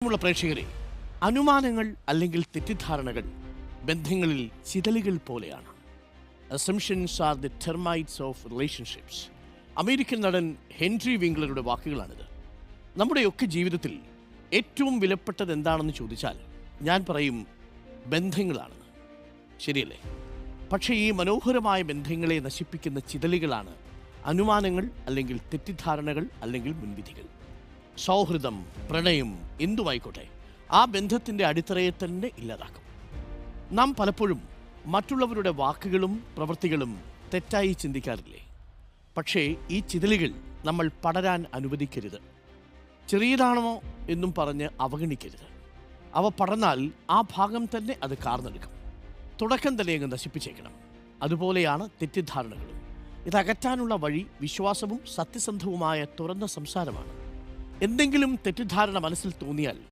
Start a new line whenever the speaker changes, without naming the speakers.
ുള്ള പ്രേക്ഷകരെ, അനുമാനങ്ങൾ അല്ലെങ്കിൽ തെറ്റിദ്ധാരണകൾ ബന്ധങ്ങളിൽ ചിതലുകൾ പോലെയാണ്. Assumptions are the termites of relationships. American നടൻ ഹെൻറി വിംഗ്ലറുടെ വാക്കുകളാണിത്. നമ്മുടെയൊക്കെ ജീവിതത്തിൽ ഏറ്റവും വിലപ്പെട്ടത് എന്താണെന്ന് ചോദിച്ചാൽ ഞാൻ പറയും ബന്ധങ്ങളാണെന്ന്. ശരിയല്ലേ? പക്ഷേ ഈ മനോഹരമായ ബന്ധങ്ങളെ നശിപ്പിക്കുന്ന ചിതലുകളാണ് അനുമാനങ്ങൾ അല്ലെങ്കിൽ തെറ്റിദ്ധാരണകൾ അല്ലെങ്കിൽ മുൻവിധികൾ. സൗഹൃദം, പ്രണയം, എന്തുമായിക്കോട്ടെ, ആ ബന്ധത്തിൻ്റെ അടിത്തറയെ തന്നെ ഇല്ലാതാക്കും. നാം പലപ്പോഴും മറ്റുള്ളവരുടെ വാക്കുകളും പ്രവൃത്തികളും തെറ്റായി ചിന്തിക്കാറില്ലേ? പക്ഷേ ഈ ചിതലുകൾ നമ്മൾ പടരാൻ അനുവദിക്കരുത്. ചെറിയതാണോ എന്നും പറഞ്ഞ് അവഗണിക്കരുത്. അവ പടർന്നാൽ ആ ഭാഗം തന്നെ അത് കാർന്നെടുക്കും. തുടക്കം തന്നെ അങ്ങ് നശിപ്പിച്ചേക്കണം. അതുപോലെയാണ് തെറ്റിദ്ധാരണകളും. ഇതകറ്റാനുള്ള വഴി വിശ്വാസവും സത്യസന്ധവുമായ തുറന്ന സംസാരമാണ്. എന്തെങ്കിലും തെറ്റിദ്ധാരണ മനസ്സിൽ തോന്നിയാൽ